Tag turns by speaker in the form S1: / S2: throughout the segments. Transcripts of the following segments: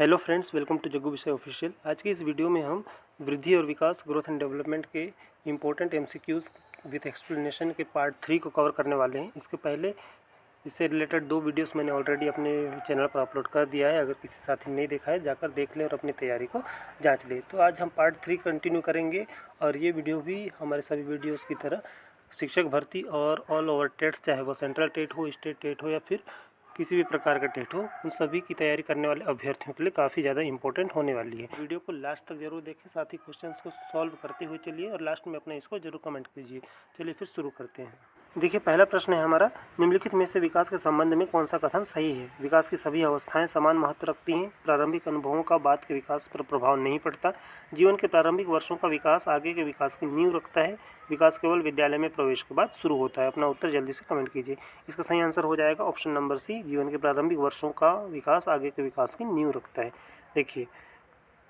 S1: Hello friends, welcome to Jaggu Vishay official. आज की इस वीडियो में हम वृद्धि और विकास, ग्रोथ एंड डेवलपमेंट के इम्पोर्टेंट एमसीक्यूज़ विद एक्सप्लेनेशन के पार्ट 3 को कवर करने वाले हैं। इसके पहले इससे रिलेटेड 2 वीडियोस मैंने ऑलरेडी अपने चैनल पर अपलोड कर दिया है। अगर किसी साथी ने नहीं देखा है, जाकर देख लें और अपनी तैयारी को जाँच लें। तो आज हम पार्ट 3 कंटिन्यू करेंगे और ये वीडियो भी हमारे सभी वीडियोज़ की तरह शिक्षक भर्ती और ऑल ओवर टेट्स, चाहे वो सेंट्रल टेट हो, स्टेट टेट हो या फिर किसी भी प्रकार का टेट हो, उन सभी की तैयारी करने वाले अभ्यर्थियों के लिए काफ़ी ज़्यादा इंपॉर्टेंट होने वाली है। वीडियो को लास्ट तक जरूर देखें, साथ ही क्वेश्चंस को सॉल्व करते हुए चलिए और लास्ट में अपना इसको जरूर कमेंट कीजिए। चलिए फिर शुरू करते हैं। देखिए, पहला प्रश्न है हमारा, निम्नलिखित में से विकास के संबंध में कौन सा कथन सही है? विकास की सभी अवस्थाएं समान महत्व रखती हैं। प्रारंभिक अनुभवों का बाद के विकास पर प्रभाव नहीं पड़ता। जीवन के प्रारंभिक वर्षों का विकास आगे के विकास की नींव रखता है। विकास केवल विद्यालय में प्रवेश के बाद शुरू होता है। अपना उत्तर जल्दी से कमेंट कीजिए। इसका सही आंसर हो जाएगा ऑप्शन नंबर सी, जीवन के प्रारंभिक वर्षों का विकास आगे के विकास की नींव रखता है। देखिए,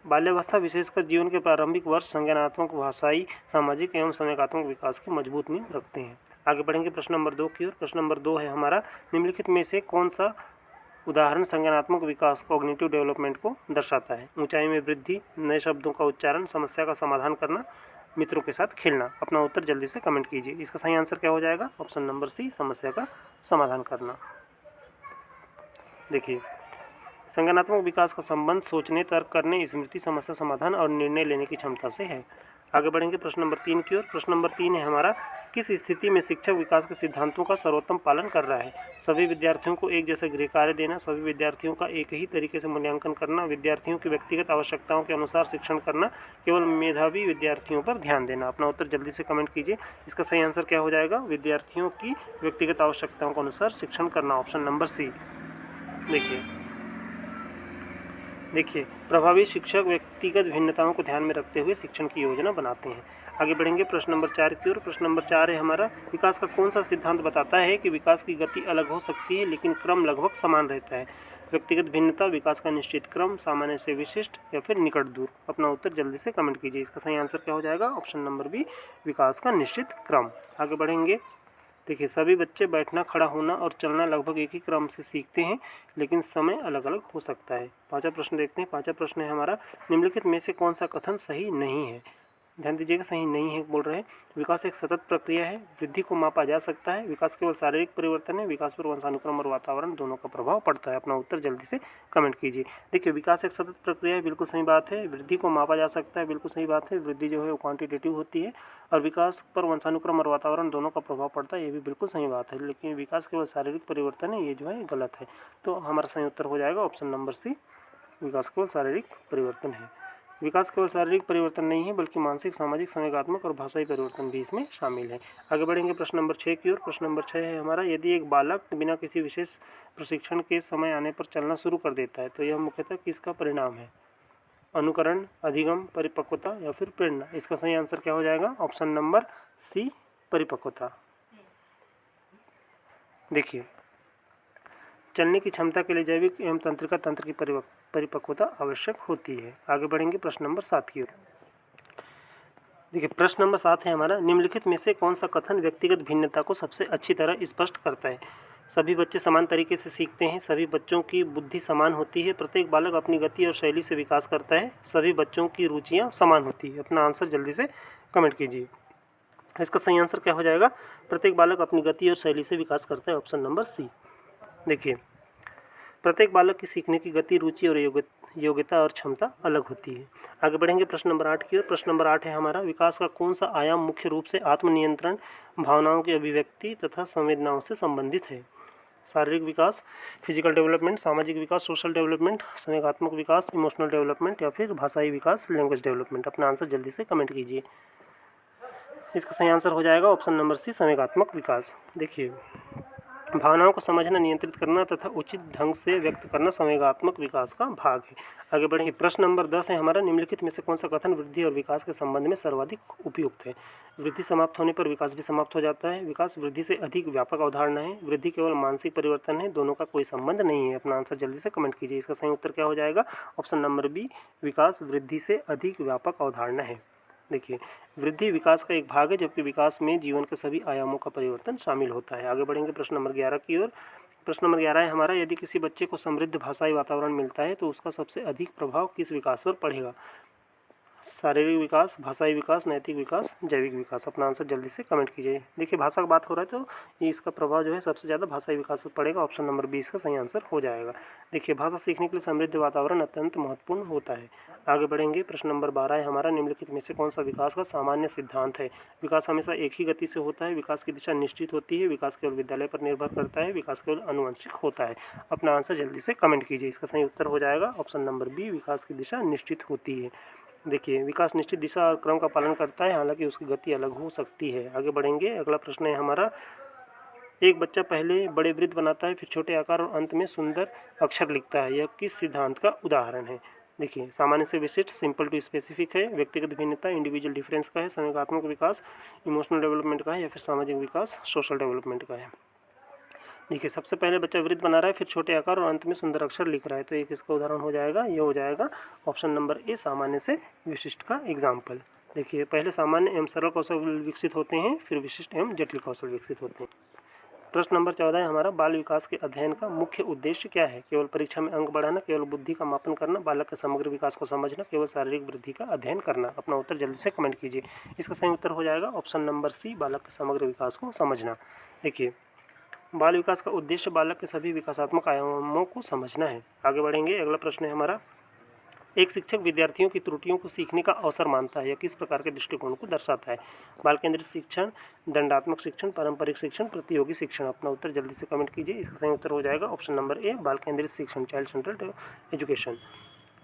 S1: बाल्यावस्था विशेषकर जीवन के प्रारंभिक वर्ष संज्ञानात्मक, भाषाई, सामाजिक एवं संवेगात्मक विकास की मजबूत नींव रखते हैं। आगे बढ़ेंगे प्रश्न नंबर 2 की ओर। प्रश्न नंबर 2 है हमारा, निम्नलिखित में से कौन सा उदाहरण संज्ञानात्मक विकास, कॉग्निटिव डेवलपमेंट को दर्शाता है? ऊंचाई में वृद्धि, नए शब्दों का उच्चारण, समस्या का समाधान करना, मित्रों के साथ खेलना। अपना उत्तर जल्दी से कमेंट कीजिए। इसका सही आंसर क्या हो जाएगा? ऑप्शन नंबर सी, समस्या का समाधान करना। देखिए, संज्ञानात्मक विकास का संबंध सोचने, तर्क करने, स्मृति, समस्या समाधान और निर्णय लेने की क्षमता से है। आगे बढ़ेंगे प्रश्न नंबर 3 की ओर। प्रश्न नंबर 3 है हमारा, किस स्थिति में शिक्षक विकास के सिद्धांतों का सर्वोत्तम पालन कर रहा है? सभी विद्यार्थियों को एक जैसे गृह कार्य देना, सभी विद्यार्थियों का एक ही तरीके से मूल्यांकन करना, विद्यार्थियों की व्यक्तिगत आवश्यकताओं के अनुसार शिक्षण करना, केवल मेधावी विद्यार्थियों पर ध्यान देना। अपना उत्तर जल्दी से कमेंट कीजिए। इसका सही आंसर क्या हो जाएगा? विद्यार्थियों की व्यक्तिगत आवश्यकताओं के अनुसार शिक्षण करना, ऑप्शन नंबर सी। देखिए, प्रभावी शिक्षक व्यक्तिगत भिन्नताओं को ध्यान में रखते हुए शिक्षण की योजना बनाते हैं। आगे बढ़ेंगे प्रश्न नंबर 4 की ओर। प्रश्न नंबर 4 है हमारा, विकास का कौन सा सिद्धांत बताता है कि विकास की गति अलग हो सकती है लेकिन क्रम लगभग समान रहता है? व्यक्तिगत भिन्नता, विकास का निश्चित क्रम, सामान्य से विशिष्ट या फिर निकट दूर। अपना उत्तर जल्दी से कमेंट कीजिए। इसका सही आंसर क्या हो जाएगा? ऑप्शन नंबर बी, विकास का निश्चित क्रम। आगे बढ़ेंगे। देखिए, सभी बच्चे बैठना, खड़ा होना और चलना लगभग एक ही क्रम से सीखते हैं, लेकिन समय अलग अलग हो सकता है। पांचवा प्रश्न देखते हैं। पांचवा प्रश्न है हमारा, निम्नलिखित में से कौन सा कथन सही नहीं है? ध्यान दीजिएगा, सही नहीं है बोल रहे हैं। विकास एक सतत प्रक्रिया है, वृद्धि को मापा जा सकता है, विकास केवल शारीरिक परिवर्तन है, विकास पर वंशानुक्रम और वातावरण दोनों का प्रभाव पड़ता है। अपना उत्तर जल्दी से कमेंट कीजिए। देखिए, विकास एक सतत प्रक्रिया है, बिल्कुल सही बात है। वृद्धि को मापा जा सकता है, बिल्कुल सही बात है। वृद्धि जो है वो क्वांटिटेटिव होती है और विकास पर वंशानुक्रम और वातावरण दोनों का प्रभाव पड़ता है, ये भी बिल्कुल सही बात है। लेकिन विकास केवल शारीरिक परिवर्तन है, ये जो है गलत है। तो हमारा सही उत्तर हो जाएगा ऑप्शन नंबर सी, विकास केवल शारीरिक परिवर्तन है। विकास केवल शारीरिक परिवर्तन नहीं है, बल्कि मानसिक, सामाजिक, संवेगात्मक और भाषाई परिवर्तन भी इसमें शामिल है। आगे बढ़ेंगे प्रश्न नंबर 6 की ओर। प्रश्न नंबर 6 है हमारा, यदि एक बालक बिना किसी विशेष प्रशिक्षण के समय आने पर चलना शुरू कर देता है तो यह मुख्यतः किसका परिणाम है? अनुकरण, अधिगम, परिपक्वता या फिर प्रेरणा? इसका सही आंसर क्या हो जाएगा? ऑप्शन नंबर सी, परिपक्वता। देखिए, चलने की क्षमता के लिए जैविक एवं तंत्रिका तंत्र की परिपक्वता आवश्यक होती है। आगे बढ़ेंगे प्रश्न नंबर 7 की ओर। देखिए, प्रश्न नंबर 7 है हमारा, निम्नलिखित में से कौन सा कथन व्यक्तिगत भिन्नता को सबसे अच्छी तरह स्पष्ट करता है? सभी बच्चे समान तरीके से सीखते हैं, सभी बच्चों की बुद्धि समान होती है, प्रत्येक बालक अपनी गति और शैली से विकास करता है, सभी बच्चों की रुचियाँ समान होती है। अपना आंसर जल्दी से कमेंट कीजिए। इसका सही आंसर क्या हो जाएगा? प्रत्येक बालक अपनी गति और शैली से विकास करता है, ऑप्शन नंबर सी। देखिए, प्रत्येक बालक की सीखने की गति, रुचि और योग्यता और क्षमता अलग होती है। आगे बढ़ेंगे प्रश्न नंबर 8 की ओर। प्रश्न नंबर 8 है हमारा, विकास का कौन सा आयाम मुख्य रूप से आत्मनियंत्रण, भावनाओं की अभिव्यक्ति तथा संवेदनाओं से संबंधित है? शारीरिक विकास, फिजिकल डेवलपमेंट, सामाजिक विकास, सोशल डेवलपमेंट, संवेगात्मक विकास, इमोशनल डेवलपमेंट या फिर भाषाई विकास, लैंग्वेज डेवलपमेंट? अपना आंसर जल्दी से कमेंट कीजिए। इसका सही आंसर हो जाएगा ऑप्शन नंबर सी, संवेगात्मक विकास। देखिए, भावनाओं को समझना, नियंत्रित करना तथा उचित ढंग से व्यक्त करना संवेगात्मक विकास का भाग है। आगे बढ़ेंगे। प्रश्न नंबर 10 है हमारा, निम्नलिखित में से कौन सा कथन वृद्धि और विकास के संबंध में सर्वाधिक उपयुक्त है? वृद्धि समाप्त होने पर विकास भी समाप्त हो जाता है, विकास वृद्धि से अधिक व्यापक अवधारणा है, वृद्धि केवल मानसिक परिवर्तन है, दोनों का कोई संबंध नहीं है। अपना आंसर जल्दी से कमेंट कीजिए। इसका सही उत्तर क्या हो जाएगा? ऑप्शन नंबर बी, विकास वृद्धि से अधिक व्यापक अवधारणा है। देखिए, वृद्धि विकास का एक भाग है, जबकि विकास में जीवन के सभी आयामों का परिवर्तन शामिल होता है। आगे बढ़ेंगे प्रश्न नंबर 11 की ओर। प्रश्न नंबर 11 है हमारा, यदि किसी बच्चे को समृद्ध भाषाई वातावरण मिलता है तो उसका सबसे अधिक प्रभाव किस विकास पर पड़ेगा? शारीरिक विकास, भाषाई विकास, नैतिक विकास, जैविक विकास। अपना आंसर जल्दी से कमेंट कीजिए। देखिए भाषा की बात हो रहा है तो ये इसका प्रभाव जो है सबसे ज़्यादा भाषाई विकास पर पड़ेगा। ऑप्शन नंबर 20 का सही आंसर हो जाएगा। देखिए भाषा सीखने के लिए समृद्ध वातावरण अत्यंत महत्वपूर्ण होता है। आगे बढ़ेंगे। प्रश्न नंबर 12 है हमारा, निम्नलिखित में से कौन सा विकास का सामान्य सिद्धांत है? विकास हमेशा एक ही गति से होता है, विकास की दिशा निश्चित होती है, विकास केवल विद्यालय पर निर्भर करता है, विकास केवल आनुवंशिक होता है। अपना आंसर जल्दी से कमेंट कीजिए। इसका सही उत्तर हो जाएगा ऑप्शन नंबर बी, विकास की दिशा निश्चित होती है। देखिए विकास निश्चित दिशा और क्रम का पालन करता है, हालांकि उसकी गति अलग हो सकती है। आगे बढ़ेंगे। अगला प्रश्न है हमारा, एक बच्चा पहले बड़े वृत्त बनाता है, फिर छोटे आकार और अंत में सुंदर अक्षर लिखता है। यह किस सिद्धांत का उदाहरण है? देखिए सामान्य से विशिष्ट, सिंपल टू स्पेसिफिक है, व्यक्तिगत भिन्नता, इंडिविजुअल डिफरेंस का है, संवेगात्मक विकास, इमोशनल डेवलपमेंट का है, या फिर सामाजिक विकास, सोशल डेवलपमेंट का है। देखिए सबसे पहले बच्चा वृत्त बना रहा है, फिर छोटे आकार और अंत में सुंदर अक्षर लिख रहा है, तो एक इसका उदाहरण हो जाएगा, ये हो जाएगा ऑप्शन नंबर ए, सामान्य से विशिष्ट का एग्जाम्पल। देखिए पहले सामान्य एवं सरल कौशल विकसित होते हैं, फिर विशिष्ट एवं जटिल कौशल विकसित होते हैं। प्रश्न नंबर 14 है हमारा, बाल विकास के अध्ययन का मुख्य उद्देश्य क्या है? केवल परीक्षा में अंक बढ़ाना, केवल बुद्धि का मापन करना, बालक के समग्र विकास को समझना, केवल शारीरिक वृद्धि का अध्ययन करना। अपना उत्तर जल्दी से कमेंट कीजिए। इसका सही उत्तर हो जाएगा ऑप्शन नंबर सी, बालक के समग्र विकास को समझना। देखिए बाल विकास का उद्देश्य बालक के सभी विकासात्मक आयामों को समझना है। आगे बढ़ेंगे। अगला प्रश्न है हमारा, एक शिक्षक विद्यार्थियों की त्रुटियों को सीखने का अवसर मानता है, यह किस प्रकार के दृष्टिकोण को दर्शाता है? बाल केंद्रित शिक्षण, दंडात्मक शिक्षण, पारंपरिक शिक्षण, प्रतियोगी शिक्षण। अपना उत्तर जल्दी से कमेंट कीजिए। इसका सही उत्तर हो जाएगा ऑप्शन नंबर ए, बाल केंद्रित शिक्षण, चाइल्ड सेंट्रड एजुकेशन।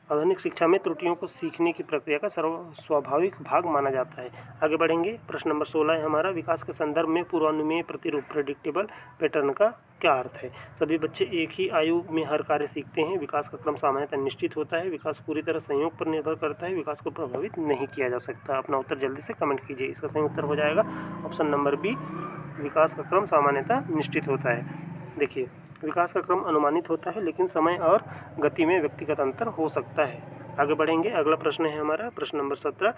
S1: आधुनिक शिक्षा में त्रुटियों को सीखने की प्रक्रिया का स्वाभाविक भाग माना जाता है। आगे बढ़ेंगे। प्रश्न नंबर 16 है हमारा, विकास के संदर्भ में पूर्वानुमेय प्रतिरूप, प्रेडिक्टेबल पैटर्न का क्या अर्थ है? सभी बच्चे एक ही आयु में हर कार्य सीखते हैं, विकास का क्रम सामान्यतः निश्चित होता है, विकास पूरी तरह संयोग पर निर्भर करता है, विकास को प्रभावित नहीं किया जा सकता। अपना उत्तर जल्दी से कमेंट कीजिए। इसका सही उत्तर हो जाएगा ऑप्शन नंबर बी, विकास का क्रम सामान्यतः निश्चित होता है। देखिए विकास का क्रम अनुमानित होता है, लेकिन समय और गति में व्यक्तिगत अंतर हो सकता है। आगे बढ़ेंगे। अगला प्रश्न है हमारा प्रश्न नंबर 17,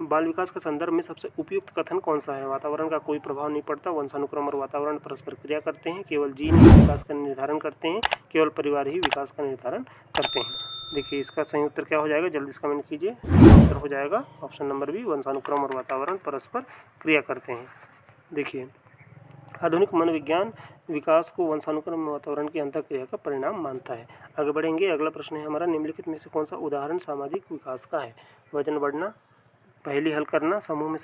S1: बाल विकास के संदर्भ में सबसे उपयुक्त कथन कौन सा है? वातावरण का कोई प्रभाव नहीं पड़ता, वंशानुक्रम और वातावरण परस्पर क्रिया करते हैं, केवल जीन ही विकास का निर्धारण करते हैं, केवल परिवार ही विकास का निर्धारण करते हैं। देखिए इसका सही उत्तर क्या हो जाएगा, जल्दी से कमेंट कीजिए। सही उत्तर हो जाएगा ऑप्शन नंबर बी, वंशानुक्रम और वातावरण परस्पर क्रिया करते हैं। देखिए आधुनिक मनोविज्ञान विकास को वंशानुक्रम वातावरण की अंतःक्रिया का परिणाम मानता है। आगे बढ़ेंगे। अगला प्रश्न है हमारा, निम्नलिखित में से कौन सा उदाहरण सामाजिक विकास का है? वजन बढ़ना, पहेली हल करना, समूह में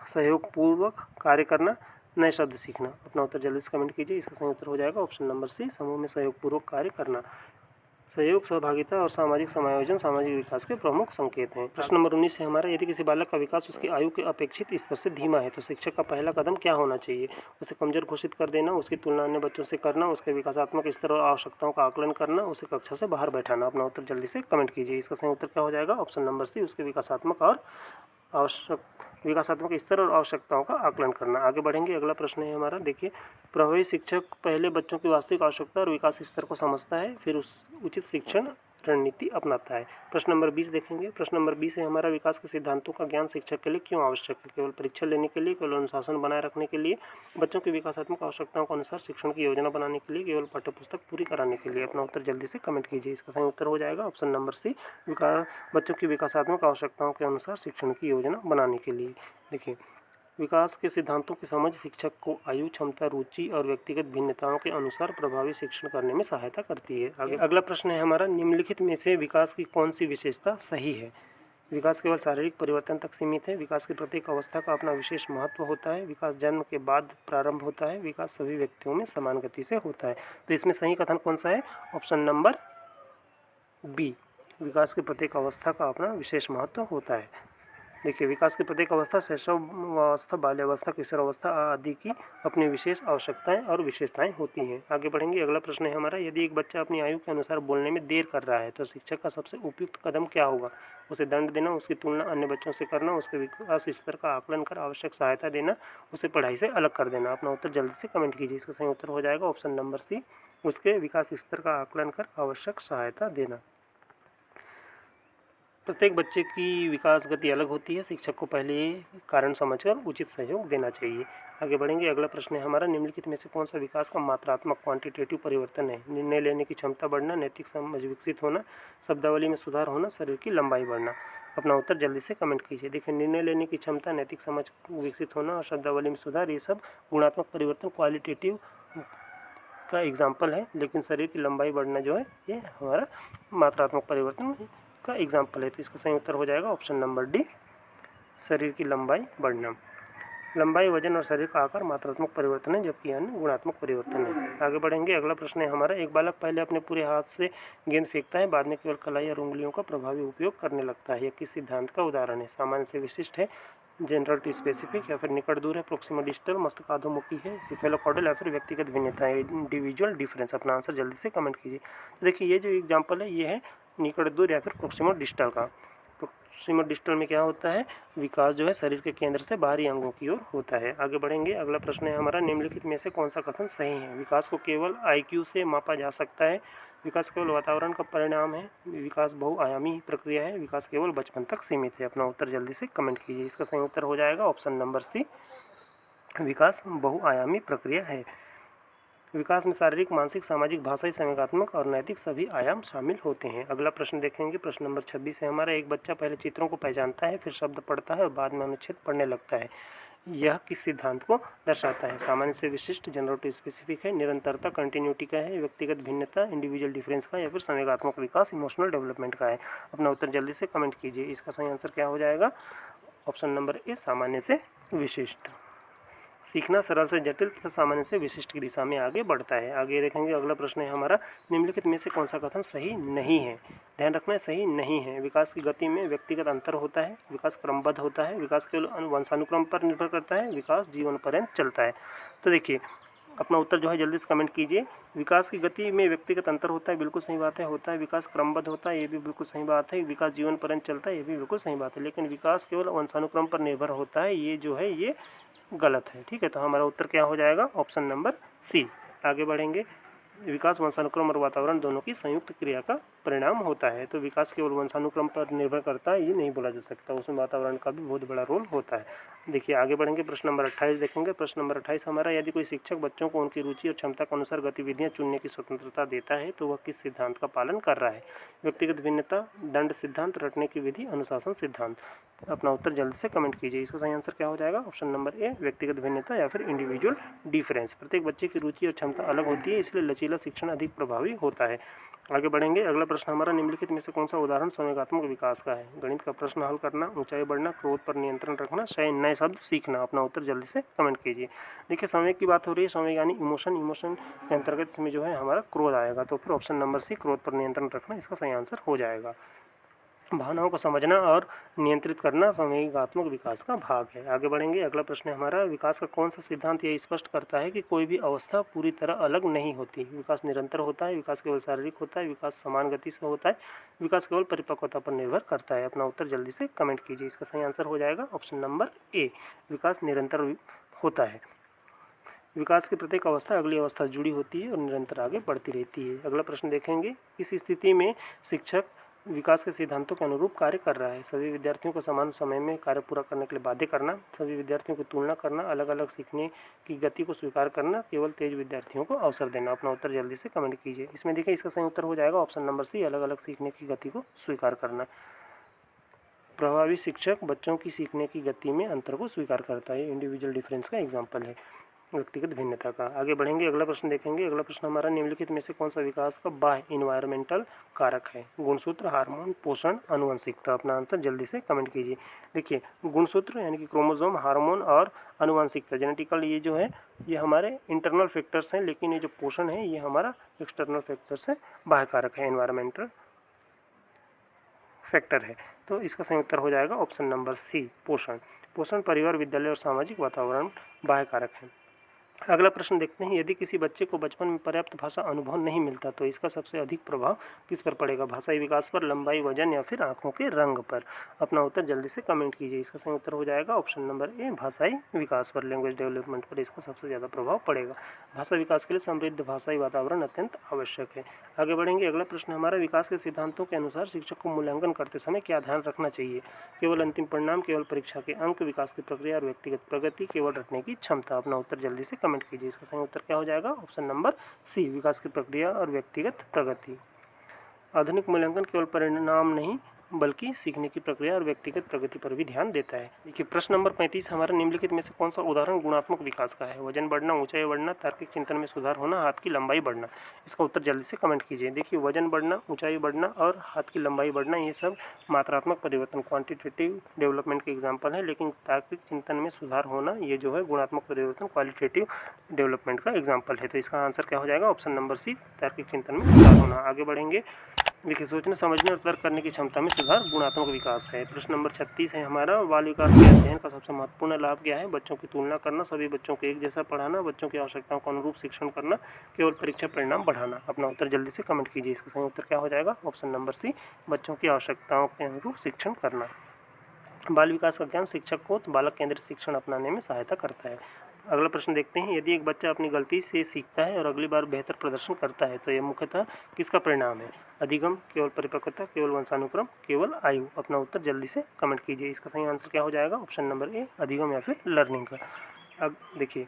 S1: सहयोगपूर्वक कार्य करना, नए शब्द सीखना। अपना उत्तर जल्दी से कमेंट कीजिए। इसका सही उत्तर हो जाएगा ऑप्शन नंबर सी, समूह में सहयोगपूर्वक कार्य करना। सहयोग, सहभागिता और सामाजिक समायोजन सामाजिक विकास के प्रमुख संकेत हैं। प्रश्न नंबर 19 है हमारा, यदि किसी बालक का विकास उसकी आयु के अपेक्षित स्तर से धीमा है तो शिक्षक का पहला कदम क्या होना चाहिए? उसे कमजोर घोषित कर देना, उसकी तुलना अन्य बच्चों से करना, उसके विकासात्मक स्तर और आवश्यकताओं का आकलन करना, उसे कक्षा से बाहर बैठाना। अपना उत्तर जल्दी से कमेंट कीजिए। इसका सही उत्तर क्या हो जाएगा ऑप्शन नंबर सी, उसके विकासात्मक स्तर और आवश्यकताओं का आकलन करना। आगे बढ़ेंगे। अगला प्रश्न है हमारा, देखिए प्रभावी शिक्षक पहले बच्चों की वास्तविक आवश्यकता और विकास स्तर को समझता है, फिर उस उचित शिक्षण रणनीति अपनाता है। प्रश्न नंबर 20 देखेंगे। प्रश्न नंबर 20 है हमारा, विकास के सिद्धांतों का ज्ञान शिक्षक के लिए क्यों आवश्यक है? केवल परीक्षा लेने के लिए, केवल अनुशासन बनाए रखने के लिए, बच्चों की विकासात्मक आवश्यकताओं के अनुसार शिक्षण की योजना बनाने के लिए, केवल पाठ्यपुस्तक पूरी कराने के लिए? अपना उत्तर जल्दी से कमेंट कीजिए। इसका सही उत्तर हो जाएगा ऑप्शन नंबर सी, बच्चों की विकासात्मक आवश्यकताओं के अनुसार शिक्षण की योजना बनाने के लिए। देखिए विकास के सिद्धांतों की समझ शिक्षक को आयु, क्षमता, रुचि और व्यक्तिगत भिन्नताओं के अनुसार प्रभावी शिक्षण करने में सहायता करती है। आगे अगला प्रश्न है हमारा, निम्नलिखित में से विकास की कौन सी विशेषता सही है? विकास केवल शारीरिक परिवर्तन तक सीमित है, विकास की प्रत्येक अवस्था का अपना विशेष महत्व होता है, विकास जन्म के बाद प्रारंभ होता है, विकास सभी व्यक्तियों में समान गति से होता है। तो इसमें सही कथन कौन सा है? ऑप्शन नंबर बी, विकास की प्रत्येक अवस्था का अपना विशेष महत्व होता है। देखिए विकास की प्रत्येक अवस्था, शैशवावस्था, बाल्यावस्था, किशोरावस्था आदि की अपनी विशेष आवश्यकताएं और विशेषताएं होती हैं। आगे बढ़ेंगे। अगला प्रश्न है हमारा, यदि एक बच्चा अपनी आयु के अनुसार बोलने में देर कर रहा है तो शिक्षक का सबसे उपयुक्त कदम क्या होगा? उसे दंड देना, उसकी तुलना अन्य बच्चों से करना, उसके विकास स्तर का आकलन कर आवश्यक सहायता देना, उसे पढ़ाई से अलग कर देना। अपना उत्तर जल्दी से कमेंट कीजिए। इसका सही उत्तर हो जाएगा ऑप्शन नंबर सी, उसके विकास स्तर का आकलन कर आवश्यक सहायता देना। प्रत्येक बच्चे की विकास गति अलग होती है, शिक्षक को पहले कारण समझकर उचित सहयोग देना चाहिए। आगे बढ़ेंगे, अगला प्रश्न है हमारा, निम्नलिखित में से कौन सा विकास का मात्रात्मक क्वांटिटेटिव परिवर्तन है? निर्णय लेने की क्षमता बढ़ना, नैतिक समझ विकसित होना, शब्दावली में सुधार होना, शरीर की लंबाई बढ़ना। अपना उत्तर जल्दी से कमेंट कीजिए। देखिए, निर्णय लेने की क्षमता, नैतिक समझ विकसित होना और शब्दावली में सुधार, ये सब गुणात्मक परिवर्तन क्वालिटेटिव का एग्जाम्पल है, लेकिन शरीर की लंबाई बढ़ना जो है ये हमारा मात्रात्मक परिवर्तन का एग्जाम्पल है। तो इसका सही उत्तर हो जाएगा ऑप्शन नंबर डी, शरीर की लंबाई बढ़ना। लंबाई, वजन और शरीर का आकार मात्रात्मक परिवर्तन है, जबकि अन्य गुणात्मक परिवर्तन है। आगे बढ़ेंगे, अगला प्रश्न है हमारा, एक बालक पहले अपने पूरे हाथ से गेंद फेंकता है, बाद में केवल कलाई और उंगलियों का प्रभावी उपयोग करने लगता है। यह किस सिद्धांत का उदाहरण है? सामान्य से विशिष्ट है, जनरल टू स्पेसिफिक, या फिर निकट दूर है, प्रोक्सिमल डिस्टल, मस्तकाधोमुखी है, सिफेलोकॉर्डल, या फिर व्यक्तिगत भिन्नता है, इंडिविजुअल डिफरेंस। अपना आंसर जल्दी से कमेंट कीजिए। तो देखिए, ये जो एग्जाम्पल है ये है निकट दूर या फिर प्रोक्सिमल डिस्टल का। प्रोक्सिमल डिस्टल में क्या होता है, विकास जो है शरीर के केंद्र से बाहरी अंगों की ओर होता है। आगे बढ़ेंगे, अगला प्रश्न है हमारा, निम्नलिखित में से कौन सा कथन सही है? विकास को केवल IQ से मापा जा सकता है, विकास केवल वातावरण का परिणाम है, विकास बहुआयामी प्रक्रिया है, विकास केवल बचपन तक सीमित है। अपना उत्तर जल्दी से कमेंट कीजिए। इसका सही उत्तर हो जाएगा ऑप्शन नंबर सी, विकास बहुआयामी प्रक्रिया है। विकास में शारीरिक, मानसिक, सामाजिक, भाषाई, संवेगात्मक और नैतिक सभी आयाम शामिल होते हैं। अगला प्रश्न देखेंगे, प्रश्न नंबर 26 है हमारा, एक बच्चा पहले चित्रों को पहचानता है, फिर शब्द पढ़ता है और बाद में अनुच्छेद पढ़ने लगता है। यह किस सिद्धांत को दर्शाता है? सामान्य से विशिष्ट, जनरल टू स्पेसिफिक है, निरंतरता कंटिन्यूटी का है, व्यक्तिगत भिन्नता इंडिविजुअल डिफरेंस का, या फिर संवेगात्मक विकास इमोशनल डेवलपमेंट का है। अपना उत्तर जल्दी से कमेंट कीजिए। इसका सही आंसर क्या हो जाएगा? ऑप्शन नंबर ए, सामान्य से विशिष्ट। सीखना सरल से जटिल तथा सामान्य से विशिष्ट की दिशा में आगे बढ़ता है। आगे देखेंगे, अगला प्रश्न है हमारा, निम्नलिखित में से कौन सा कथन सही नहीं है? ध्यान रखना है, सही नहीं है। विकास की गति में व्यक्तिगत अंतर होता है, विकास क्रमबद्ध होता है, विकास केवल वंशानुक्रम पर निर्भर करता है, विकास जीवन पर्यंत चलता है। तो देखिए, अपना उत्तर जो है जल्दी से कमेंट कीजिए। विकास की गति में व्यक्तिगत अंतर होता है, बिल्कुल सही बात है, होता है। विकास क्रमबद्ध होता है, ये भी बिल्कुल सही बात है। विकास जीवन पर्यंत चलता है, ये भी बिल्कुल सही बात है। लेकिन विकास केवल वंशानुक्रम पर निर्भर होता है, ये जो है ये गलत है। ठीक है, तो हमारा उत्तर क्या हो जाएगा? Option number C. आगे बढ़ेंगे, विकास वंशानुक्रम और वातावरण दोनों की संयुक्त क्रिया का परिणाम होता है। तो विकास केवल वंशानुक्रम पर निर्भर करता है, ये नहीं बोला जा सकता, उसमें वातावरण का भी बहुत बड़ा रोल होता है। देखिए, आगे बढ़ेंगे, प्रश्न नंबर 28 देखेंगे। प्रश्न नंबर 28 हमारा, यदि कोई शिक्षक बच्चों को उनकी रुचि और क्षमता के अनुसार गतिविधियां चुनने की स्वतंत्रता देता है तो वह किस सिद्धांत का पालन कर रहा है? व्यक्तिगत भिन्नता, दंड सिद्धांत, रटने की विधि, अनुशासन सिद्धांत। अपना उत्तर जल्दी से कमेंट कीजिए। इसका सही आंसर क्या हो जाएगा? ऑप्शन नंबर ए, व्यक्तिगत भिन्नता या फिर इंडिविजुअल डिफरेंस। प्रत्येक बच्चे की रुचि और क्षमता अलग होती है, इसलिए लचीला शिक्षण अधिक प्रभावी होता है। आगे बढ़ेंगे, अगला प्रश्न हमारा, निम्नलिखित में से कौन सा उदाहरण संवेगात्मक विकास का है? गणित का प्रश्न हल करना, ऊंचाई बढ़ना, क्रोध पर नियंत्रण रखना, नए शब्द सीखना। अपना उत्तर जल्दी से कमेंट कीजिए। देखिए, संवेग की बात हो रही है, संवेग यानी इमोशन के अंतर्गत इसमें जो है हमारा क्रोध आएगा, तो फिर ऑप्शन नंबर सी, क्रोध पर नियंत्रण रखना, इसका सही आंसर हो जाएगा। भावनाओं को समझना और नियंत्रित करना संवेगात्मक विकास का भाग है। आगे बढ़ेंगे, अगला प्रश्न है हमारा, विकास का कौन सा सिद्धांत यह स्पष्ट करता है कि कोई भी अवस्था पूरी तरह अलग नहीं होती? विकास निरंतर होता है, विकास केवल शारीरिक होता है, विकास समान गति से होता है, विकास केवल परिपक्वता पर निर्भर करता है। अपना उत्तर जल्दी से कमेंट कीजिए। इसका सही आंसर हो जाएगा ऑप्शन नंबर ए, विकास निरंतर होता है। विकास की प्रत्येक अवस्था अगली अवस्था से जुड़ी होती है और निरंतर आगे बढ़ती रहती है। अगला प्रश्न देखेंगे, इस स्थिति में शिक्षक विकास के सिद्धांतों के अनुरूप कार्य कर रहा है। सभी विद्यार्थियों को समान समय में कार्य पूरा करने के लिए बाध्य करना, सभी विद्यार्थियों की तुलना करना, अलग अलग सीखने की गति को स्वीकार करना, केवल तेज विद्यार्थियों को अवसर देना। अपना उत्तर जल्दी से कमेंट कीजिए। इसमें देखिए, इसका सही उत्तर हो जाएगा ऑप्शन नंबर सी, अलग अलग सीखने की गति को स्वीकार करना। प्रभावी शिक्षक बच्चों की सीखने की गति में अंतर को स्वीकार करता है, इंडिविजुअल डिफरेंस का एग्जाम्पल है, व्यक्तिगत भिन्नता का। आगे बढ़ेंगे, अगला प्रश्न देखेंगे। अगला प्रश्न हमारा, निम्नलिखित में से कौन सा विकास का बाह्य इन्वायरमेंटल कारक है? गुणसूत्र, हार्मोन, पोषण, आनुवंशिकता। अपना आंसर जल्दी से कमेंट कीजिए। देखिए, गुणसूत्र यानी कि क्रोमोसोम, हार्मोन और आनुवंशिकता जेनेटिकल, ये जो है ये हमारे इंटरनल फैक्टर्स हैं, लेकिन ये जो पोषण है ये हमारा एक्सटर्नल फैक्टर्स है, बाह्य कारक है, इन्वायरमेंटल फैक्टर है। तो इसका सही उत्तर हो जाएगा ऑप्शन नंबर सी, पोषण। पोषण, परिवार, विद्यालय और सामाजिक वातावरण बाह्य कारक है। अगला प्रश्न देखते हैं, यदि किसी बच्चे को बचपन में पर्याप्त भाषा अनुभव नहीं मिलता तो इसका सबसे अधिक प्रभाव किस पर पड़ेगा? भाषाई विकास पर, लंबाई, वजन या फिर आंखों के रंग पर? अपना उत्तर जल्दी से कमेंट कीजिए। इसका सही उत्तर हो जाएगा ऑप्शन नंबर ए, भाषाई विकास पर, लैंग्वेज डेवलपमेंट पर इसका सबसे ज़्यादा प्रभाव पड़ेगा। भाषा विकास के लिए समृद्ध भाषाई वातावरण अत्यंत आवश्यक है। आगे बढ़ेंगे। अगला प्रश्न हमारा, विकास के सिद्धांतों के अनुसार शिक्षक को मूल्यांकन करते समय क्या ध्यान रखना चाहिए? केवल अंतिम परिणाम, केवल परीक्षा के अंक, विकास की प्रक्रिया और व्यक्तिगत प्रगति, केवल रटने की क्षमता? अपना उत्तर जल्दी से कमेंट कीजिए। इसका सही उत्तर क्या हो जाएगा? ऑप्शन नंबर सी, विकास की प्रक्रिया और व्यक्तिगत प्रगति। आधुनिक मूल्यांकन केवल परिणाम नहीं बल्कि सीखने की प्रक्रिया और व्यक्तिगत प्रगति पर भी ध्यान देता है। देखिए प्रश्न नंबर 35 हमारा, निम्नलिखित में से कौन सा उदाहरण गुणात्मक विकास का है? वजन बढ़ना, ऊंचाई बढ़ना, तार्किक चिंतन में सुधार होना, हाथ की लंबाई बढ़ना? इसका उत्तर जल्दी से कमेंट कीजिए। देखिए वजन बढ़ना, ऊंचाई बढ़ना और हाथ की लंबाई बढ़ना ये सब मात्रात्मक परिवर्तन, क्वांटिटेटिव डेवलपमेंट के एग्जाम्पल है, लेकिन तार्किक चिंतन में सुधार होना ये जो है गुणात्मक परिवर्तन, क्वालिटेटिव डेवलपमेंट का एग्जाम्पल है। तो इसका आंसर क्या हो जाएगा? ऑप्शन नंबर सी, तार्किक चिंतन में सुधार होना। आगे बढ़ेंगे। देखिए सोचने, समझने और तर्क करने की क्षमता में सुधार गुणात्मक विकास है। प्रश्न नंबर 36 है हमारा, बाल विकास के अध्ययन का सबसे महत्वपूर्ण लाभ क्या है? बच्चों की तुलना करना, सभी बच्चों को एक जैसा पढ़ाना, बच्चों की आवश्यकताओं को अनुरूप शिक्षण करना, केवल परीक्षा परिणाम बढ़ाना? अपना उत्तर जल्दी से कमेंट कीजिए। इसका सही उत्तर क्या हो जाएगा? ऑप्शन नंबर सी, बच्चों की आवश्यकताओं के अनुरूप शिक्षण करना। बाल विकास का ज्ञान शिक्षक को बालक केंद्रित शिक्षण अपनाने में सहायता करता है। अगला प्रश्न देखते हैं, यदि एक बच्चा अपनी गलती से सीखता है और अगली बार बेहतर प्रदर्शन करता है तो यह मुख्यतः किसका परिणाम है? अधिगम, केवल परिपक्वता, केवल वंशानुक्रम, केवल आयु? अपना उत्तर जल्दी से कमेंट कीजिए। इसका सही आंसर क्या हो जाएगा? ऑप्शन नंबर ए, अधिगम या फिर लर्निंग का। अब देखिए,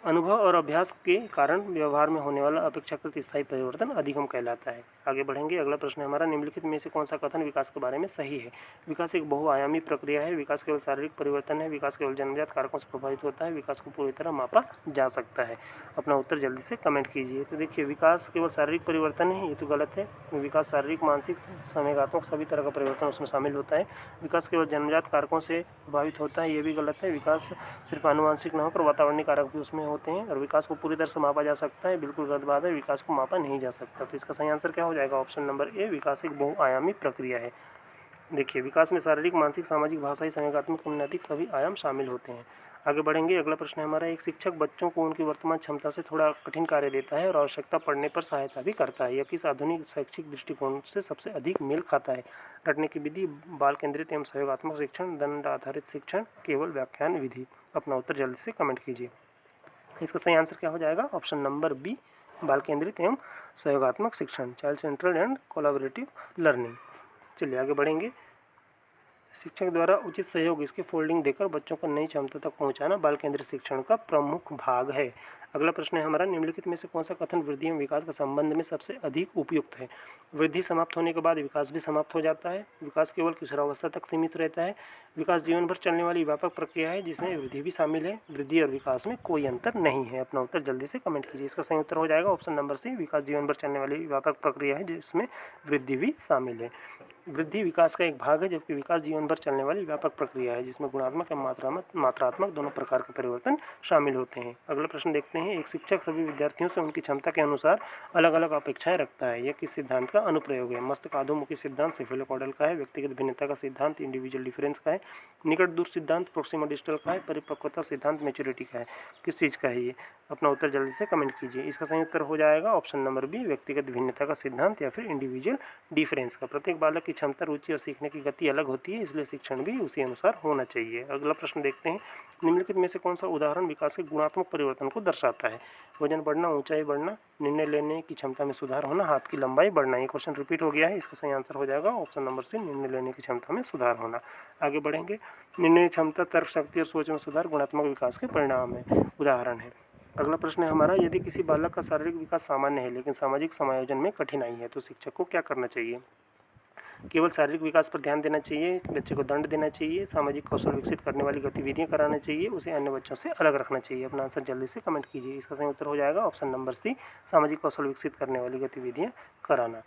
S1: अनुभव और अभ्यास के कारण व्यवहार में होने वाला अपेक्षाकृत स्थायी परिवर्तन अधिगम कहलाता है। आगे बढ़ेंगे। अगला प्रश्न हमारा, निम्नलिखित में से कौन सा कथन विकास के बारे में सही है? विकास एक बहुआयामी प्रक्रिया है, विकास केवल शारीरिक परिवर्तन है, विकास केवल जन्मजात कारकों से प्रभावित होता है, विकास को पूरी तरह मापा जा सकता है? अपना उत्तर जल्दी से कमेंट कीजिए। तो देखिए विकास केवल शारीरिक परिवर्तन है, ये तो गलत है। विकास शारीरिक, मानसिक, संवेगात्मक सभी तरह का परिवर्तन उसमें शामिल होता है। विकास केवल जन्मजात कारकों से प्रभावित होता है, ये भी गलत है। विकास सिर्फ आनुवांशिक न होकर वातावरणीय कारक भी उसमें होते हैं। और विकास को पूरी तरह से मापा जा सकता है, बिल्कुल गलत बात है, विकास को मापा नहीं जा सकता। तो इसका सही आंसर क्या हो जाएगा? ऑप्शन नंबर ए, विकास एक बहुआयामी प्रक्रिया है। देखिए विकास में शारीरिक, मानसिक, सामाजिक, भाषाई, संवेगात्मक, नैतिक सभी आयाम शामिल होते हैं। आगे बढ़ेंगे। अगला प्रश्न है हमारा, एक शिक्षक बच्चों को उनकी वर्तमान क्षमता से थोड़ा कठिन कार्य देता है और आवश्यकता पड़ने पर सहायता भी करता है, यह किस आधुनिक शैक्षिक दृष्टिकोण से सबसे अधिक मेल खाता है? रटने की विधि, बाल केंद्रित एवं सहयोगात्मक शिक्षण, दंड आधारित शिक्षण, केवल व्याख्यान विधि? अपना उत्तर जल्दी से कमेंट कीजिए। इसका सही आंसर क्या हो जाएगा? ऑप्शन नंबर बी, बाल केंद्रित एवं सहयोगात्मक शिक्षण, child central and collaborative learning. चलिए आगे बढ़ेंगे। शिक्षक द्वारा उचित सहयोग, इसके फोल्डिंग देकर बच्चों को नई क्षमता तक पहुंचाना बाल केंद्रित शिक्षण का प्रमुख भाग है। अगला प्रश्न है हमारा, निम्नलिखित में से कौन सा कथन वृद्धि एवं विकास के संबंध में सबसे अधिक उपयुक्त है? वृद्धि समाप्त होने के बाद विकास भी समाप्त हो जाता है, विकास केवल किशोरावस्था तक सीमित रहता है, विकास जीवन भर चलने वाली व्यापक प्रक्रिया है जिसमें वृद्धि भी शामिल है, वृद्धि और विकास में कोई अंतर नहीं है? अपना उत्तर जल्दी से कमेंट कीजिए। इसका सही उत्तर हो जाएगा ऑप्शन नंबर सी, विकास जीवन भर चलने वाली व्यापक प्रक्रिया है जिसमें वृद्धि भी शामिल है। वृद्धि विकास का एक भाग है, जबकि विकास जीवन भर चलने वाली व्यापक प्रक्रिया है जिसमें गुणात्मक एवं मात्रात्मक दोनों प्रकार के परिवर्तन शामिल होते हैं। अगला प्रश्न देखते हैं, एक शिक्षक सभी विद्यार्थियों से उनकी क्षमता के अनुसार अलग अलग अपेक्षाएं रखता है, यह किस सिद्धांत का अनुप्रयोग है? मस्तिष्क अधोमुखी सिद्धांत सेफेलोकॉर्डल का है, व्यक्तिगत भिन्नता का सिद्धांत इंडिविजुअल डिफरेंस का है, निकट दूर सिद्धांत प्रोक्सिमा डिस्टल का है, परिपक्वता सिद्धांत मैच्योरिटी का है? किस चीज़ का है ये? अपना उत्तर जल्दी से कमेंट कीजिए। इसका सही उत्तर हो जाएगा ऑप्शन नंबर बी, व्यक्तिगत भिन्नता का सिद्धांत या फिर इंडिविजुअल डिफरेंस का। प्रत्येक बालक की क्षमता, रुचि और सीखने की गति अलग होती है, इसलिए शिक्षण भी उसी अनुसार होना चाहिए। अगला प्रश्न देखते हैं, निम्नलिखित में से कौन सा उदाहरण विकास के गुणात्मक परिवर्तन को दर्शाता है? वजन बढ़ना, ऊंचाई बढ़ना, निर्णय लेने की क्षमता में सुधार होना, हाथ की लंबाई बढ़ना? ये क्वेश्चन रिपीट हो गया है, इसका सही आंसर हो जाएगा ऑप्शन नंबर सी, निर्णय लेने की क्षमता में सुधार होना। आगे बढ़ेंगे। निर्णय क्षमता, तर्क शक्ति और सोच में सुधार गुणात्मक विकास के परिणाम है, उदाहरण है। अगला प्रश्न है हमारा, यदि किसी बालक का शारीरिक विकास सामान्य है लेकिन सामाजिक समायोजन में कठिनाई है तो शिक्षक को क्या करना चाहिए? केवल शारीरिक विकास पर ध्यान देना चाहिए, बच्चे को दंड देना चाहिए, सामाजिक कौशल विकसित करने वाली गतिविधियां कराना चाहिए, उसे अन्य बच्चों से अलग रखना चाहिए? अपना आंसर जल्दी से कमेंट कीजिए। इसका सही उत्तर हो जाएगा ऑप्शन नंबर सी, सामाजिक कौशल विकसित करने वाली गतिविधियां कराना।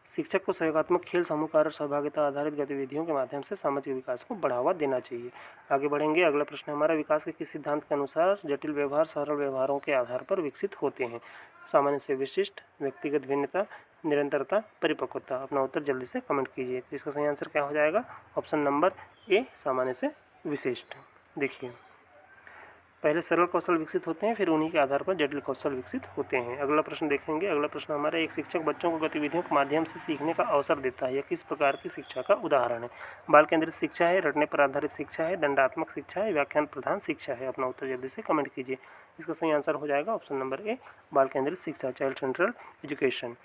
S1: शिक्षक को सहयोगात्मक खेल, समूह कार्य, सहभागिता आधारित गतिविधियों के माध्यम से सामाजिक विकास को बढ़ावा देना चाहिए। आगे बढ़ेंगे। अगला प्रश्न हमारा, विकास के किस सिद्धांत के अनुसार जटिल व्यवहार सरल व्यवहारों के आधार पर विकसित होते हैं? सामान्य से विशिष्ट, व्यक्तिगत भिन्नता, निरंतरता, परिपक्वता? अपना उत्तर जल्दी से कमेंट कीजिए। तो इसका सही आंसर क्या हो जाएगा? ऑप्शन नंबर ए, सामान्य से विशिष्ट। देखिए पहले सरल कौशल विकसित होते हैं, फिर उन्हीं के आधार पर जटिल कौशल विकसित होते हैं। अगला प्रश्न देखेंगे। अगला प्रश्न हमारा, एक शिक्षक बच्चों को गतिविधियों के माध्यम से सीखने का अवसर देता है, यह किस प्रकार की शिक्षा का उदाहरण है? बाल केंद्रित शिक्षा है, रटने पर आधारित शिक्षा है, दंडात्मक शिक्षा है, व्याख्यान प्रधान शिक्षा है? अपना उत्तर जल्दी से कमेंट कीजिए। इसका सही आंसर हो जाएगा ऑप्शन नंबर ए, बाल केंद्रित शिक्षा, चाइल्ड सेंट्रल एजुकेशन।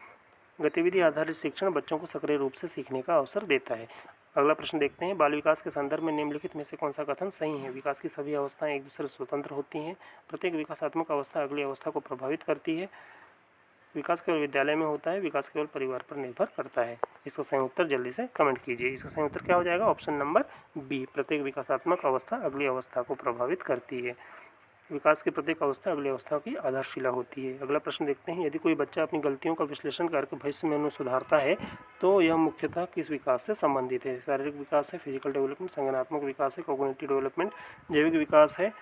S1: गतिविधि आधारित शिक्षण बच्चों को सक्रिय रूप से सीखने का अवसर देता है। अगला प्रश्न देखते हैं। बाल विकास के संदर्भ में निम्नलिखित में से कौन सा कथन सही है? विकास की सभी अवस्थाएं एक दूसरे से स्वतंत्र होती हैं। प्रत्येक विकासात्मक अवस्था अगली अवस्था को प्रभावित करती है। विकास केवल विद्यालय में होता है। विकास केवल परिवार पर निर्भर करता है। इसका सही उत्तर जल्दी से कमेंट कीजिए। इसका सही उत्तर क्या हो जाएगा? ऑप्शन नंबर बी, प्रत्येक विकासात्मक अवस्था अगली अवस्था को प्रभावित करती है। विकास की प्रत्येक अवस्था अगली अवस्था की आधारशिला होती है। अगला प्रश्न देखते हैं। यदि कोई बच्चा अपनी गलतियों का विश्लेषण करके भविष्य में उन्हें सुधारता है तो यह मुख्यतः किस विकास से संबंधित है? शारीरिक विकास है, फिजिकल डेवलपमेंट, संज्ञानात्मक विकास है, कॉग्निटिव डेवलपमेंट, जैविक विकास है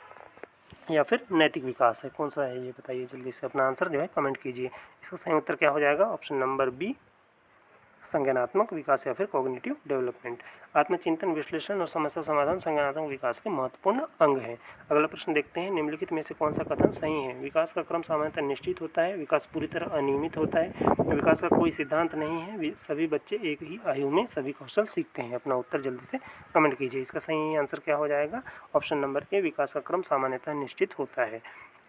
S1: या फिर नैतिक विकास है? कौन सा है ये बताइए जल्दी से। अपना आंसर जो है कमेंट कीजिए। इसका सही उत्तर क्या हो जाएगा? ऑप्शन नंबर बी, संज्ञानात्मक विकास या फिर कॉग्निटिव डेवलपमेंट। आत्मचिंतन, विश्लेषण और समस्या समाधान संज्ञानात्मक विकास के महत्वपूर्ण अंग हैं। अगला प्रश्न देखते हैं। निम्नलिखित में से कौन सा कथन सही है? विकास का क्रम सामान्यतः निश्चित होता है। विकास पूरी तरह अनियमित होता है। विकास का कोई सिद्धांत नहीं है। सभी बच्चे एक ही आयु में सभी कौशल सीखते हैं। अपना उत्तर जल्दी से कमेंट कीजिए। इसका सही आंसर क्या हो जाएगा? ऑप्शन नंबर ए, विकास का क्रम सामान्यतः निश्चित होता है।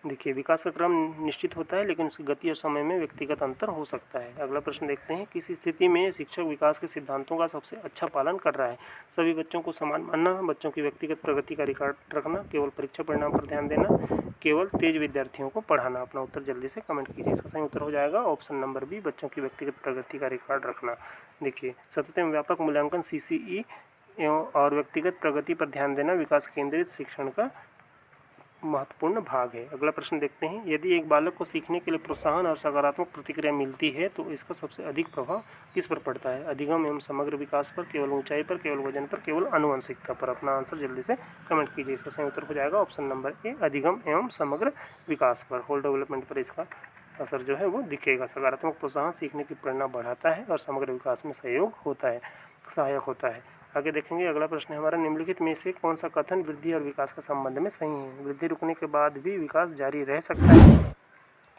S1: देखिए, विकास का क्रम निश्चित होता है लेकिन उसकी गति और समय में व्यक्तिगत अंतर हो सकता है। अगला प्रश्न देखते हैं। किस स्थिति में शिक्षक विकास के सिद्धांतों का सबसे अच्छा पालन कर रहा है? सभी बच्चों को समान मानना, बच्चों की व्यक्तिगत प्रगति का रिकॉर्ड रखना, केवल परीक्षा परिणाम पर ध्यान देना, केवल तेज विद्यार्थियों को पढ़ाना? अपना उत्तर जल्दी से कमेंट कीजिए। इसका सही उत्तर हो जाएगा ऑप्शन नंबर बी, बच्चों की व्यक्तिगत प्रगति का रिकॉर्ड रखना। देखिए, सतत एवं व्यापक मूल्यांकन CCE और व्यक्तिगत प्रगति पर ध्यान देना विकास केंद्रित शिक्षण का महत्वपूर्ण भाग है। अगला प्रश्न देखते हैं। यदि एक बालक को सीखने के लिए प्रोत्साहन और सकारात्मक प्रतिक्रिया मिलती है तो इसका सबसे अधिक प्रभाव किस पर पड़ता है? अधिगम एवं समग्र विकास पर, केवल ऊंचाई पर, केवल वजन पर, केवल आनुवंशिकता पर? अपना आंसर जल्दी से कमेंट कीजिए। इसका सही उत्तर हो जाएगा ऑप्शन नंबर ए, अधिगम एवं समग्र विकास पर, होल डेवलपमेंट पर इसका असर जो है वो दिखेगा। सकारात्मक प्रोत्साहन सीखने की प्रेरणा बढ़ाता है और समग्र विकास में सहायक होता है। आगे देखेंगे। अगला प्रश्न है हमारा। निम्नलिखित में से कौन सा कथन वृद्धि और विकास के संबंध में सही है? वृद्धि रुकने के बाद भी विकास जारी रह सकता है।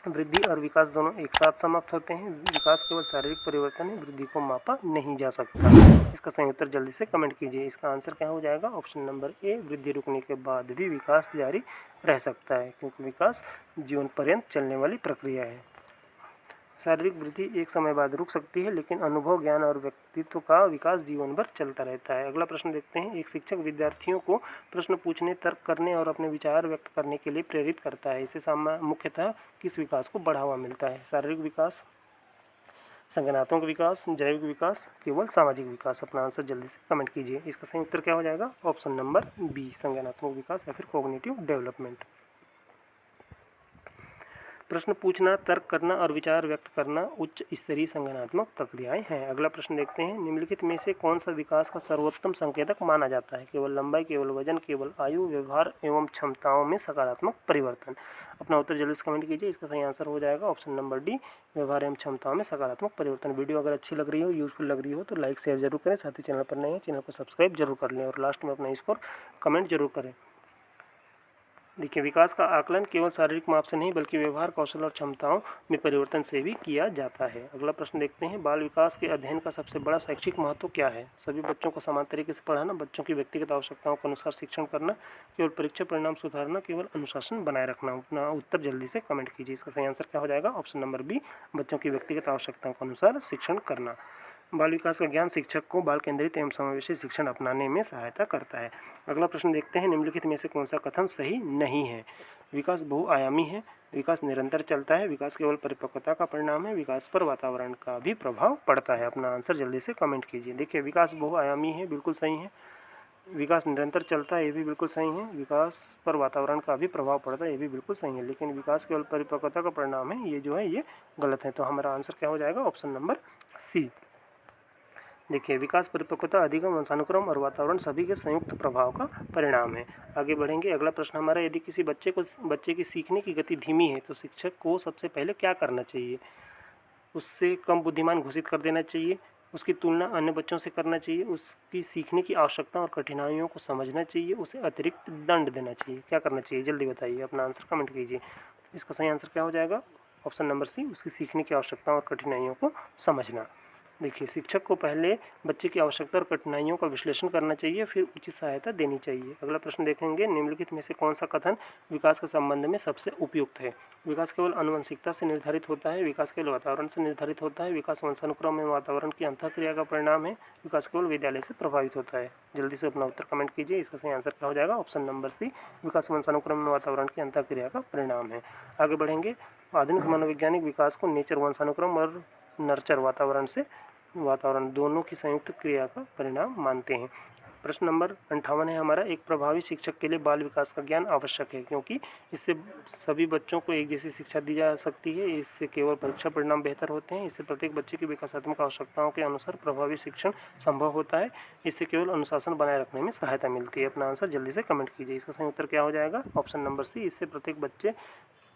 S1: वृद्धि और विकास दोनों एक साथ समाप्त होते हैं। विकास केवल शारीरिक परिवर्तन है, वृद्धि को मापा नहीं जा सकता। इसका सही उत्तर जल्दी से कमेंट कीजिए। इसका आंसर क्या हो जाएगा? ऑप्शन नंबर ए, वृद्धि रुकने के बाद भी विकास जारी रह सकता है, क्योंकि विकास जीवन पर्यंत चलने वाली प्रक्रिया है। शारीरिक वृद्धि एक समय बाद रुक सकती है लेकिन अनुभव, ज्ञान और व्यक्तित्व का विकास जीवन भर चलता रहता है। अगला प्रश्न देखते हैं। एक शिक्षक विद्यार्थियों को प्रश्न पूछने, तर्क करने और अपने विचार व्यक्त करने के लिए प्रेरित करता है। इससे मुख्यतः किस विकास को बढ़ावा मिलता है? शारीरिक विकास, संज्ञानात्मक विकास, जैविक विकास, केवल सामाजिक विकास? अपना आंसर जल्दी से कमेंट कीजिए। इसका सही उत्तर क्या हो जाएगा? ऑप्शन नंबर बी, संज्ञानात्मक विकास या फिर कॉग्निटिव डेवलपमेंट। प्रश्न पूछना, तर्क करना और विचार व्यक्त करना उच्च स्तरीय संज्ञानात्मक प्रक्रियाएं हैं। अगला प्रश्न देखते हैं। निम्नलिखित में से कौन सा विकास का सर्वोत्तम संकेतक माना जाता है? केवल लंबाई, केवल वजन, केवल आयु, व्यवहार एवं क्षमताओं में सकारात्मक परिवर्तन? अपना उत्तर जल्दी से कमेंट कीजिए। इसका सही आंसर हो जाएगा ऑप्शन नंबर डी, व्यवहार एवं क्षमताओं में सकारात्मक परिवर्तन। वीडियो अगर अच्छी लग रही हो, यूजफुल लग रही हो तो लाइक शेयर जरूर करें। साथ ही चैनल पर नए हैं, चैनल को सब्सक्राइब जरूर कर लें और लास्ट में अपना स्कोर कमेंट जरूर करें। देखिए, विकास का आकलन केवल शारीरिक माप से नहीं बल्कि व्यवहार, कौशल और क्षमताओं में परिवर्तन से भी किया जाता है। अगला प्रश्न देखते हैं। बाल विकास के अध्ययन का सबसे बड़ा शैक्षिक महत्व क्या है? सभी बच्चों को समान तरीके से पढ़ाना, बच्चों की व्यक्तिगत आवश्यकताओं के अनुसार शिक्षण करना, केवल परीक्षा परिणाम सुधारना, केवल अनुशासन बनाए रखना? अपना उत्तर जल्दी से कमेंट कीजिए। इसका सही आंसर क्या हो जाएगा? ऑप्शन नंबर बी, बच्चों की व्यक्तिगत आवश्यकताओं के अनुसार शिक्षण करना। बाल विकास का ज्ञान शिक्षक को बाल केंद्रित एवं समावेशी शिक्षण अपनाने में सहायता करता है। अगला प्रश्न देखते हैं। निम्नलिखित में से कौन सा कथन सही नहीं है? विकास बहुआयामी है, विकास निरंतर चलता है, विकास केवल परिपक्वता का परिणाम है, विकास पर वातावरण का भी प्रभाव पड़ता है? अपना आंसर जल्दी से कमेंट कीजिए। देखिए, विकास बहुआयामी है, बिल्कुल सही है। विकास निरंतर चलता है, ये भी बिल्कुल सही है। विकास पर वातावरण का भी प्रभाव पड़ता है, ये भी बिल्कुल सही है। लेकिन विकास केवल परिपक्वता का परिणाम है, ये जो है ये गलत है। तो हमारा आंसर क्या हो जाएगा? Option number C. देखिए, विकास, परिपक्वता, अधिगम, वंशानुक्रम और वातावरण सभी के संयुक्त प्रभाव का परिणाम है। आगे बढ़ेंगे। अगला प्रश्न हमारा। यदि किसी बच्चे की सीखने की गति धीमी है तो शिक्षक को सबसे पहले क्या करना चाहिए? उससे कम बुद्धिमान घोषित कर देना चाहिए, उसकी तुलना अन्य बच्चों से करना चाहिए, उसकी सीखने की आवश्यकता और कठिनाइयों को समझना चाहिए, उसे अतिरिक्त दंड देना चाहिए। क्या करना चाहिए जल्दी बताइए, अपना आंसर कमेंट कीजिए। इसका सही आंसर क्या हो जाएगा? ऑप्शन नंबर सी, उसकी सीखने की आवश्यकता और कठिनाइयों को समझना। देखिए, शिक्षक को पहले बच्चे की आवश्यकता और कठिनाइयों का विश्लेषण करना चाहिए, फिर उचित सहायता देनी चाहिए। अगला प्रश्न देखेंगे, निम्नलिखित में से कौन सा कथन विकास के संबंध में सबसे उपयुक्त है? विकास केवल आनुवंशिकता से निर्धारित होता है, विकास केवल वातावरण से निर्धारित होता है, विकास वंशानुक्रम एवं वातावरण की अंतःक्रिया का परिणाम है, विकास केवल विद्यालय से प्रभावित होता है। जल्दी से अपना उत्तर कमेंट कीजिए। इसका सही आंसर क्या हो जाएगा? ऑप्शन नंबर सी, विकास वंशानुक्रम एवं वातावरण की अंतःक्रिया का परिणाम है। आगे बढ़ेंगे, आधुनिक मनोवैज्ञानिक विकास को नेचर वंशानुक्रम और नर्चर वातावरण दोनों की संयुक्त क्रिया का परिणाम मानते हैं। प्रश्न नंबर 58 है हमारा, एक प्रभावी शिक्षक के लिए बाल विकास का ज्ञान आवश्यक है क्योंकि इससे सभी बच्चों को एक जैसी शिक्षा दी जा सकती है, इससे केवल परीक्षा परिणाम बेहतर होते हैं, इससे प्रत्येक बच्चे की विकासात्मक आवश्यकताओं के अनुसार प्रभावी शिक्षण संभव होता है, इससे केवल अनुशासन बनाए रखने में सहायता मिलती है। अपना आंसर जल्दी से कमेंट कीजिए। इसका सही उत्तर क्या हो जाएगा? ऑप्शन नंबर सी, इससे प्रत्येक बच्चे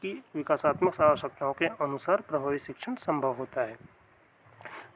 S1: की विकासात्मक आवश्यकताओं के अनुसार प्रभावी शिक्षण संभव होता है।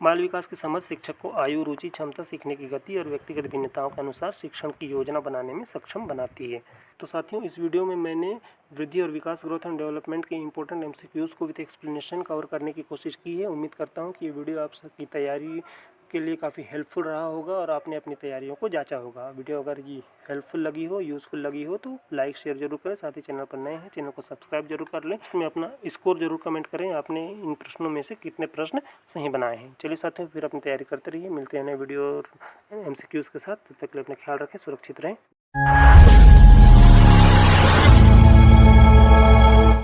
S1: बाल विकास की समझ शिक्षक को आयु, रुचि, क्षमता, सीखने की गति और व्यक्तिगत भिन्नताओं के अनुसार शिक्षण की योजना बनाने में सक्षम बनाती है। तो साथियों, इस वीडियो में मैंने वृद्धि और विकास, ग्रोथ एंड डेवलपमेंट के इंपॉर्टेंट एमसीक्यूज़ को विद एक्सप्लेनेशन कवर करने की कोशिश की है। उम्मीद करता हूँ कि ये वीडियो आप सबकी तैयारी के लिए काफ़ी हेल्पफुल रहा होगा और आपने अपनी तैयारियों को जांचा होगा। वीडियो अगर ये हेल्पफुल लगी हो, यूज़फुल लगी हो तो लाइक शेयर जरूर करें। साथ ही चैनल पर नए हैं, चैनल को सब्सक्राइब जरूर कर लें। इसमें अपना स्कोर जरूर कमेंट करें, आपने इन प्रश्नों में से कितने प्रश्न सही बनाए हैं। चलिए साथियों, फिर अपनी तैयारी करते रहिए। मिलते हैं नए वीडियो और एमसीक्यूज़ के साथ। तब तक के लिए अपना ख्याल रखें, सुरक्षित रहें।